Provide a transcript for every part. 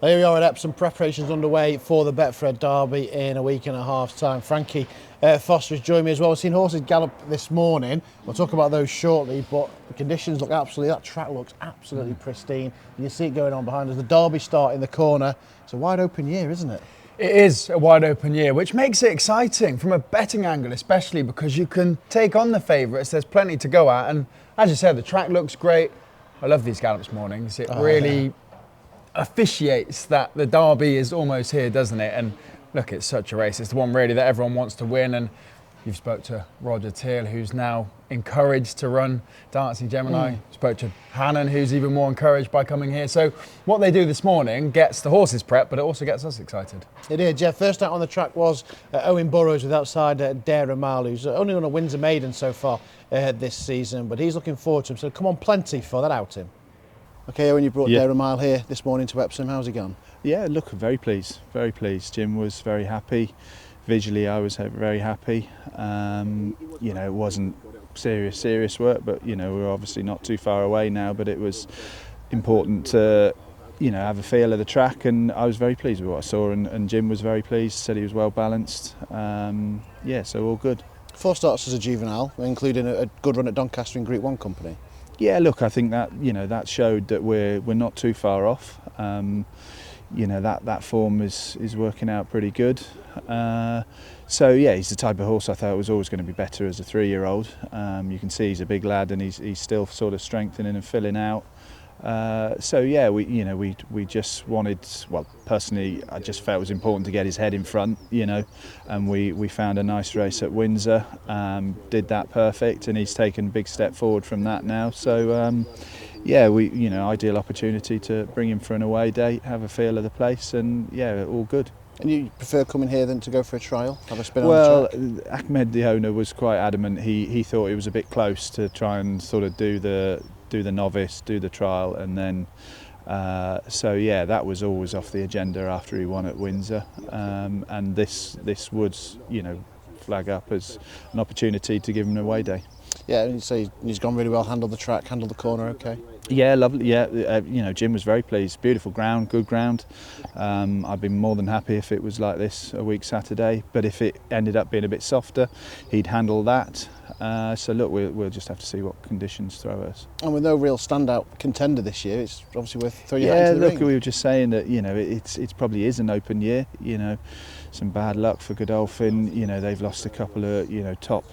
Here we are at Epsom, preparations underway for the Betfred Derby in a week and a half's time. Frankie Foster has joined me as well. We've seen horses gallop this morning. We'll talk about those shortly, but the conditions look absolutely, that track looks absolutely pristine. You see it going on behind us. The Derby start in the corner. It's a wide open year, isn't it? It is a wide open year, which makes it exciting from a betting angle, especially because you can take on the favourites. There's plenty to go at, and as you said, the track looks great. I love these Gallops mornings. It really officiates that the Derby is almost here, doesn't it? And look, it's such a race. It's the one really that everyone wants to win. And you've spoke to Roger Teal, who's now encouraged to run Dancing Gemini. Spoke to Hannon, who's even more encouraged by coming here. So what they do this morning gets the horses prepped, but it also gets us excited. It did, Jeff. First out on the track was Owen Burrows with outside Deira, who's only on a Windsor Maiden so far this season, but he's looking forward to him. So come on, plenty for that outing. Okay, Owen, you brought Deira here this morning to Epsom. How's he gone? Yeah, look, very pleased, very pleased. Jim was very happy. Visually, I was very happy. You know, it wasn't serious work, but, you know, we're obviously not too far away now, but it was important to, you know, have a feel of the track, and I was very pleased with what I saw, and Jim was very pleased, said he was well balanced. Yeah, so all good. 4 starts as a juvenile, including a good run at Doncaster in Group 1 company. Yeah, look, I think that, you know, that showed that we're not too far off. You know, that form is working out pretty good. So yeah, he's the type of horse I thought was always going to be better as a 3-year-old. You can see he's a big lad, and he's still sort of strengthening and filling out. So yeah, we just wanted, well, personally, I just felt it was important to get his head in front, you know, and we found a nice race at Windsor, did that perfect, and he's taken a big step forward from that now. So yeah, ideal opportunity to bring him for an away day, have a feel of the place, and yeah, all good. And you prefer coming here than to go for a trial, have a spin on the track? Well, Ahmed, the owner, was quite adamant. He thought it was a bit close to try and sort of do the novice, do the trial, and then so yeah, that was always off the agenda after he won at Windsor, and this would, you know, flag up as an opportunity to give him an away day. Yeah, and you say he's gone really well, handled the track, handled the corner okay? Yeah, lovely. Yeah, you know, Jim was very pleased. Beautiful ground, good ground. I'd be more than happy if it was like this a week Saturday, but if it ended up being a bit softer, he'd handle that. So look, we'll just have to see what conditions throw us. And with no real standout contender this year, it's obviously worth throwing your hat into the ring. Yeah, look, we were just saying that, you know, it probably is an open year. You know, some bad luck for Godolphin. You know, they've lost a couple of, you know, top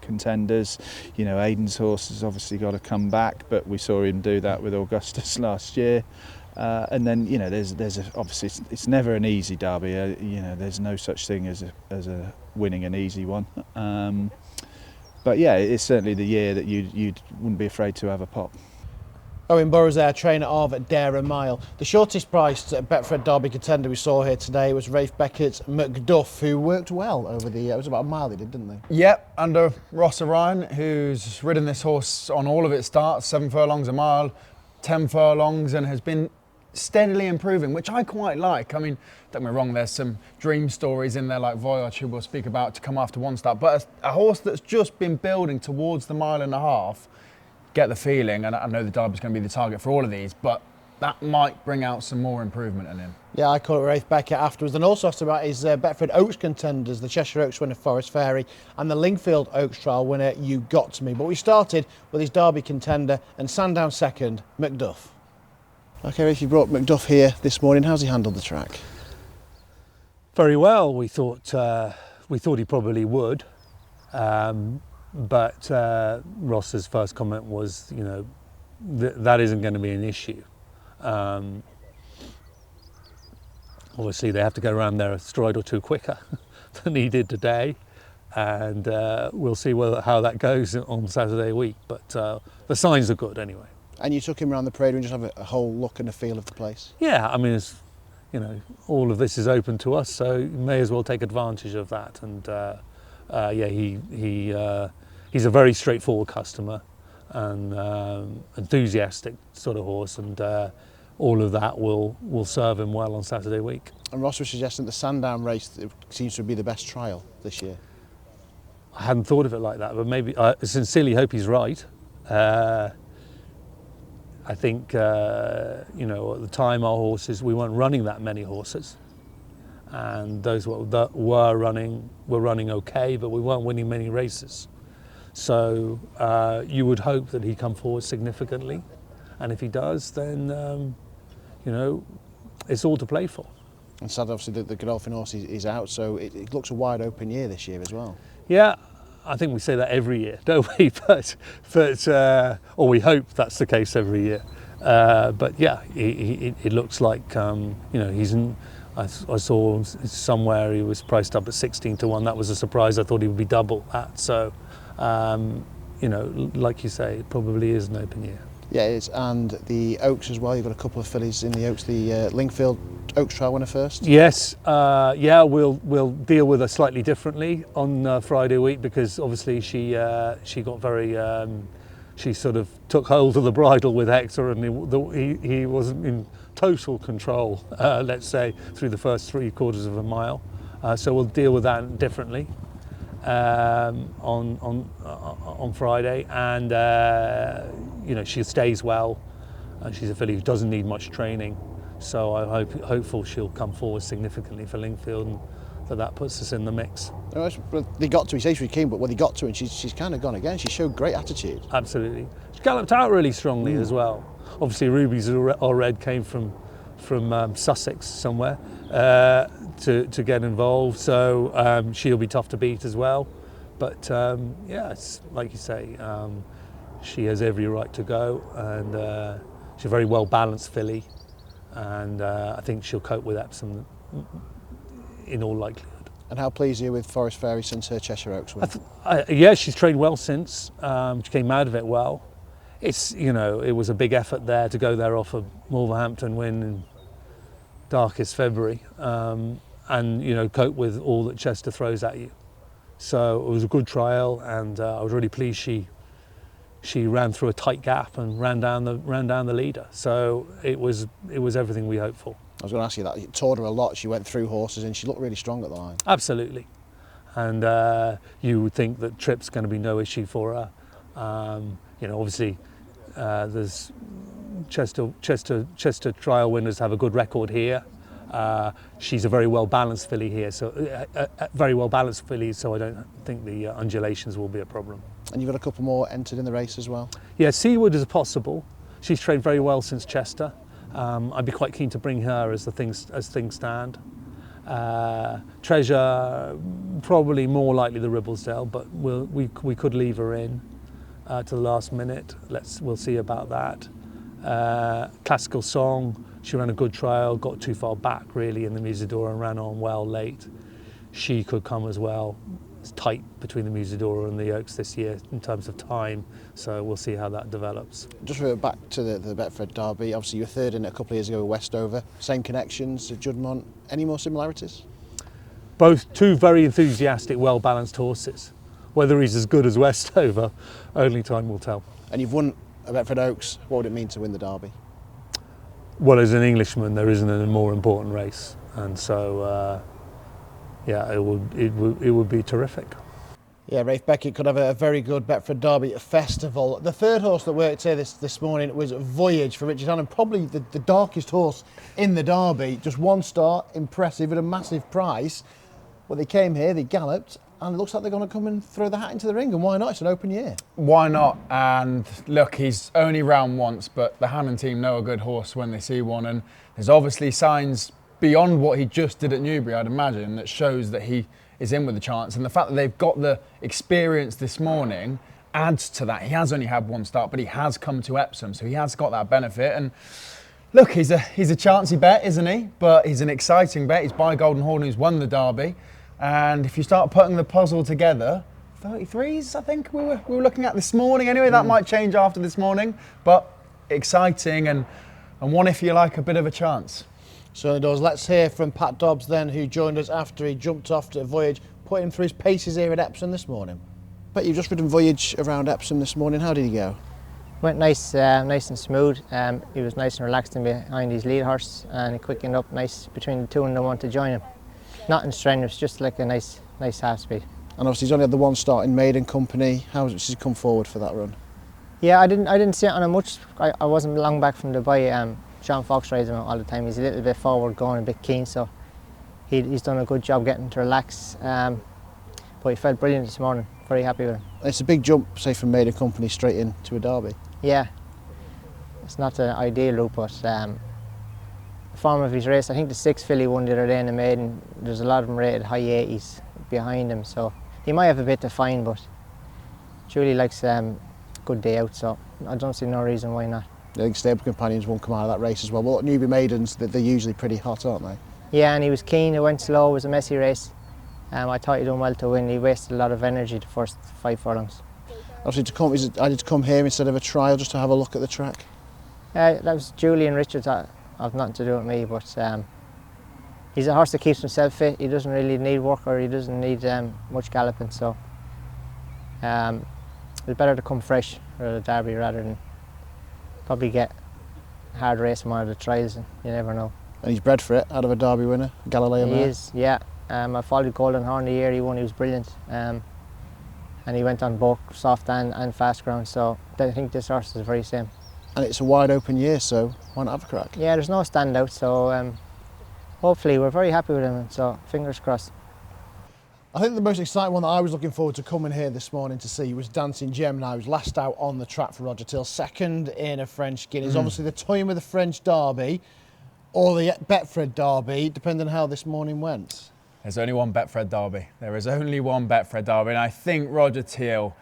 contenders. You know, Aidan's horse has obviously got to come back, but we saw him do that with Augustus last year. And then, you know, obviously it's never an easy derby. You know, there's no such thing as a winning an easy one. But yeah, it's certainly the year that you wouldn't be afraid to have a pop. Owen Burrows there, trainer of Deira. The shortest priced Betfred Derby contender we saw here today was Rafe Beckett's McDuff, who worked well over it was about a mile they did, didn't they? Yep, under Ross Orion, who's ridden this horse on all of its starts, 7 furlongs a mile, 10 furlongs, and has been steadily improving, which I quite like. I mean, don't get me wrong, there's some dream stories in there like Voyage, who we'll speak about, to come after one start, but a horse that's just been building towards the 1.5 miles, get the feeling, and I know the Derby's going to be the target for all of these, but that might bring out some more improvement in him. Yeah, I caught Rafe Beckett afterwards, and also asked about his Betfred Oaks contenders, the Cheshire Oaks winner Forest Fairy and the Lingfield Oaks trial winner You Got To Me. But we started with his Derby contender and Sandown second, McDuff. Okay, Rafe, you brought McDuff here this morning. How's he handled the track? Very well. We thought he probably would. But Ross's first comment was, you know, that isn't going to be an issue. Obviously, they have to go around there a stride or two quicker than he did today, and we'll see how that goes on Saturday week. But the signs are good anyway. And you took him around the parade and just have a whole look and a feel of the place? Yeah, I mean, you know, all of this is open to us, so you may as well take advantage of that. And yeah, he's a very straightforward customer and enthusiastic sort of horse, and all of that will serve him well on Saturday week. And Ross was suggesting the Sandown race seems to be the best trial this year. I hadn't thought of it like that, but maybe I sincerely hope he's right. I think, you know, at the time our horses, we weren't running that many horses. And those that were running okay, but we weren't winning many races. So you would hope that he'd come forward significantly. And if he does, then, you know, it's all to play for. And sad, obviously, the Godolphin horse is out, so it looks a wide open year this year as well. Yeah, I think we say that every year, don't we? But or we hope that's the case every year. But yeah, it looks like, you know, he's in. I saw somewhere he was priced up at 16-1. That was a surprise. I thought he would be double that. So, you know, like you say, it probably is an open year. Yeah, it is. And the Oaks as well. You've got a couple of fillies in the Oaks. The Lingfield Oaks trial winner first. Yes. Yeah, we'll deal with her slightly differently on Friday week, because obviously she got very. She sort of took hold of the bridle with Hector, and he wasn't in total control, let's say, through the first 3/4 of a mile. So we'll deal with that differently on Friday. And you know, she stays well, and she's a filly who doesn't need much training. So I'm hopeful she'll come forward significantly for Lingfield, and that puts us in the mix. They got to, he says she was keen, but when they got to her, and she's kind of gone again. She showed great attitude. Absolutely. She galloped out really strongly as well. Obviously, Ruby's Red came from Sussex somewhere to get involved, so she'll be tough to beat as well. But yeah, it's like you say, she has every right to go, and she's a very well balanced filly, and I think she'll cope with Epsom in all likelihood. And how pleased are you with Forest Fairy since her Cheshire Oaks win? Yeah, she's trained well since. She came out of it well. It's, you know, it was a big effort there to go there off a Wolverhampton win in darkest February, and you know, cope with all that Chester throws at you. So it was a good trial, and I was really pleased she ran through a tight gap and ran down the leader. So it was everything we hoped for. I was going to ask you that. You toured her a lot. She went through horses, and she looked really strong at the line. Absolutely, and you would think that trip's going to be no issue for her. You know, obviously, there's Chester trial winners have a good record here. She's a very well balanced filly here, so very well balanced filly. So I don't think the undulations will be a problem. And you've got a couple more entered in the race as well. Yeah, Seawood is possible. She's trained very well since Chester. I'd be quite keen to bring her as things stand. Treasure, probably more likely the Ribblesdale, but we could leave her in to the last minute. We'll see about that. Classical Song, she ran a good trial, got too far back really in the Musidora and ran on well late. She could come as well. It's tight between the Musidora and the Oaks this year in terms of time, so we'll see how that develops. Just back to the Betfred Derby, obviously you were third in it a couple of years ago with Westover, same connections, Juddmonte, any more similarities? Both two very enthusiastic, well-balanced horses. Whether he's as good as Westover, only time will tell. And you've won a Betfred Oaks, what would it mean to win the Derby? Well, as an Englishman, there isn't a more important race, and so yeah, it would be terrific. Yeah, Rafe Beckett could have a very good Betfred Derby festival. The third horse that worked here this morning was Voyage for Richard Hannon, probably the darkest horse in the Derby. Just one start, impressive, at a massive price. Well, they came here, they galloped, and it looks like they're going to come and throw the hat into the ring, and why not? It's an open year. Why not? And look, he's only ran once, but the Hannon team know a good horse when they see one, and there's obviously signs beyond what he just did at Newbury, I'd imagine, that shows that he is in with a chance. And the fact that they've got the experience this morning adds to that. He has only had one start, but he has come to Epsom, so he has got that benefit. And look, he's a chancy bet, isn't he? But he's an exciting bet. He's by Golden Horn, who's won the Derby. And if you start putting the puzzle together, 33s, I think we were looking at this morning. Anyway, that might change after this morning, but exciting and one, if you like, a bit of a chance. Certainly does. Let's hear from Pat Dobbs then, who joined us after he jumped off to Voyage, put him through his paces here at Epsom this morning. But you've just ridden Voyage around Epsom this morning. How did he go? Went nice and smooth. He was nice and relaxed in behind his lead horse, and he quickened up nice between the two and the one to join him. Nothing strenuous, just like a nice half speed. And obviously he's only had the one start in maiden company. How has he come forward for that run? Yeah, I didn't sit on him much. I wasn't long back from Dubai. Sean Fox rides him all the time. He's a little bit forward going, a bit keen, so he's done a good job getting to relax. But he felt brilliant this morning. Very happy with him. It's a big jump, say, from Maiden Company straight into a Derby. Yeah, it's not the ideal route, but the form of his race. I think the 6 filly won the other day in the Maiden. There's a lot of them rated high 80s behind him, so he might have a bit to find, but Julie likes good day out, so I don't see no reason why not. I think Stable Companions won't come out of that race as well. Well, newbie maidens, they're usually pretty hot, aren't they? Yeah, and he was keen. It went slow. It was a messy race. I thought he'd done well to win. He wasted a lot of energy the first 5 furlongs. Obviously, I had to come here instead of a trial just to have a look at the track. That was Julie and Richard. That have nothing to do with me, but he's a horse that keeps himself fit. He doesn't really need work, or he doesn't need much galloping, so it's better to come fresh for the Derby rather than probably get hard racing one of the trials, and you never know. And he's bred for it, out of a Derby winner, Galileo He mare. is, yeah. I followed Golden Horn the year he won. He was brilliant, and he went on both soft and fast ground, so I think this horse is the very same. And it's a wide open year, so why not have a crack? Yeah, there's no standout, so hopefully we're very happy with him, so fingers crossed. I think the most exciting one that I was looking forward to coming here this morning to see was Dancing Gemini. He was last out on the track for Roger Till, second in a French Guineas. Obviously the time of the French Derby or the Betfred Derby, depending on how this morning went. There's only one Betfred Derby. There is only one Betfred Derby, and I think Roger Till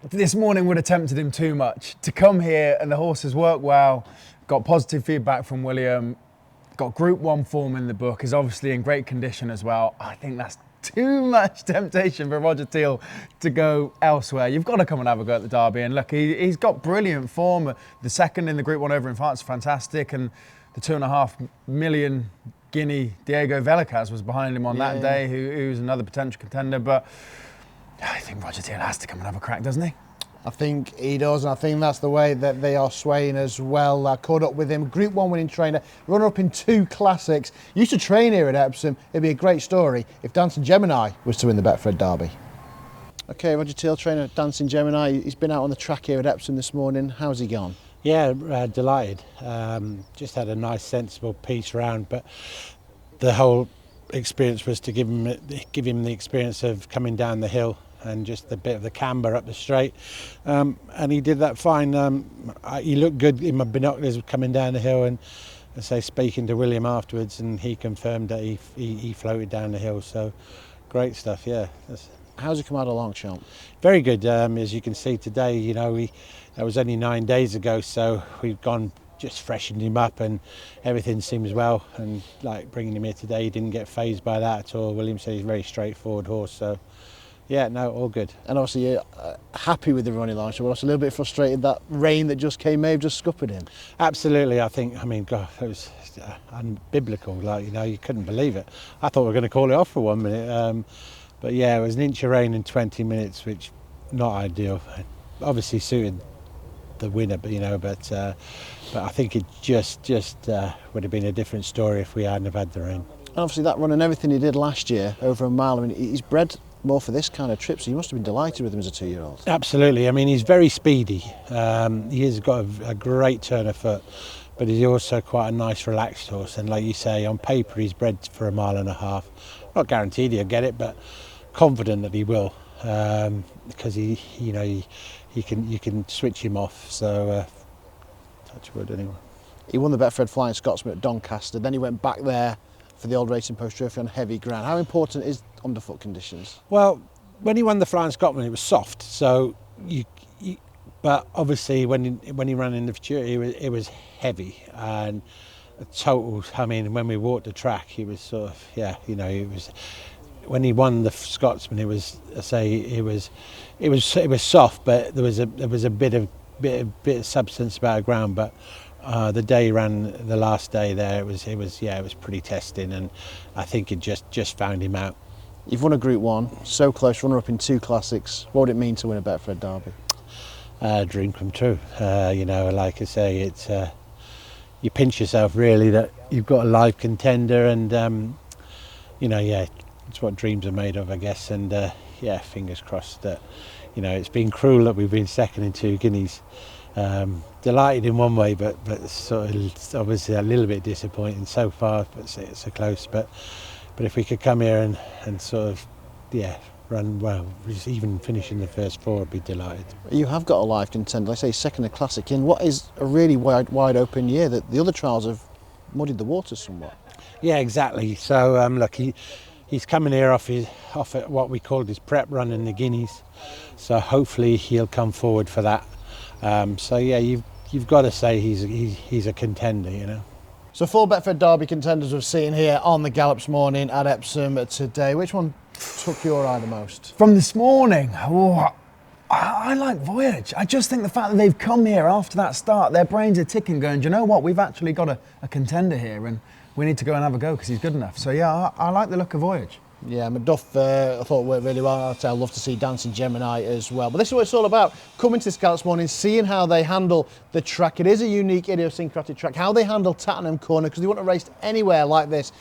this morning would have tempted him too much. To come here and the horses work well, got positive feedback from William, got Group 1 form in the book, is obviously in great condition as well. I think that's too much temptation for Roger Till to go elsewhere. You've got to come and have a go at the Derby, and look, he's got brilliant form. The second in the Group 1 over in France, fantastic, and the 2.5 million Guinea Diego Velicaz was behind him on that day, who's another potential contender, but I think Roger Till has to come and have a crack, doesn't he? I think he does, and I think that's the way that they are swaying as well. I caught up with him, Group 1 winning trainer, runner-up in 2 classics. Used to train here at Epsom. It'd be a great story if Dancing Gemini was to win the Betfred Derby. Okay, Roger Till, trainer at Dancing Gemini. He's been out on the track here at Epsom this morning. How's he gone? Yeah, delighted. Just had a nice, sensible piece round, but the whole experience was to give him the experience of coming down the hill and just a bit of the camber up the straight, and he did that fine. He looked good in my binoculars coming down the hill, and speaking to William afterwards, and he confirmed that he floated down the hill. So great stuff, yeah. How's he come out along, Sean? Very good. As you can see today, you know, that was only 9 days ago, so we've gone just freshened him up, and everything seems well. And like bringing him here today, he didn't get fazed by that at all. William said he's a very straightforward horse, so yeah, no, all good. And obviously you're happy with the running line, so we're also a little bit frustrated that rain that just came may have just scuppered him. Absolutely, I mean, God, it was unbiblical. Like, you know, you couldn't believe it. I thought we were going to call it off for 1 minute, but yeah, it was an inch of rain in 20 minutes, which not ideal. Obviously suited the winner, but you know, but I think it just would have been a different story if we hadn't have had the rain. And obviously that run and everything he did last year over a mile, I mean, he's bred more for this kind of trip, so you must have been delighted with him as a 2-year-old. Absolutely. I mean, he's very speedy. He has got a great turn of foot, but he's also quite a nice relaxed horse, and like you say, on paper he's bred for a 1.5 miles. Not guaranteed he'll get it, but confident that he will, because you can switch him off, so touch wood anyway. He won the Betfred Flying Scotsman at Doncaster, then he went back there for the Old Racing Post Trophy on heavy ground. How important is underfoot conditions? Well, when he won the Flying Scotsman, it was soft, so but obviously when he ran in the futurity, it was heavy, and a total. I mean, when we walked the track, he was sort of, yeah, you know, it was. When he won the Scotsman, it was, it was soft, but there was a bit of substance about the ground. But the day he ran the last day there, it was pretty testing, and I think it just found him out. You've won a Group 1, so close, runner up in 2 classics. What would it mean to win a Betfred Derby? Dream come true. You know, like I say, it's you pinch yourself really that you've got a live contender, and you know, yeah. It's what dreams are made of, I guess, and yeah, fingers crossed that you know, it's been cruel that we've been second in 2 guineas. Delighted in one way, but sort of obviously a little bit disappointing so far. But it's so close. But if we could come here and sort of, yeah, run well, just even finishing the first 4, I'd be delighted. You have got a live contender, like I say, second in Classic in what is a really wide open year. That the other trials have muddied the waters somewhat. Yeah, exactly. So look, he's coming here off what we called his prep run in the Guineas. So hopefully he'll come forward for that. So yeah, you've got to say he's a contender, you know. So 4 Betfred Derby contenders we've seen here on the Gallops morning at Epsom today. Which one took your eye the most? From this morning, I like Voyage. I just think the fact that they've come here after that start, their brains are ticking going, do you know what, we've actually got a contender here and we need to go and have a go because he's good enough. So yeah, I like the look of Voyage. Yeah, McDuff I thought worked really well. I'd love to see Dancing Gemini as well. But this is what it's all about. Coming to this Gallops morning, seeing how they handle the track. It is a unique, idiosyncratic track. How they handle Tattenham Corner, because they wouldn't have raced anywhere like this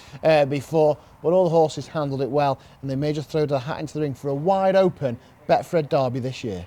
before. But all the horses handled it well, and they may just throw the hat into the ring for a wide open Betfred Derby this year.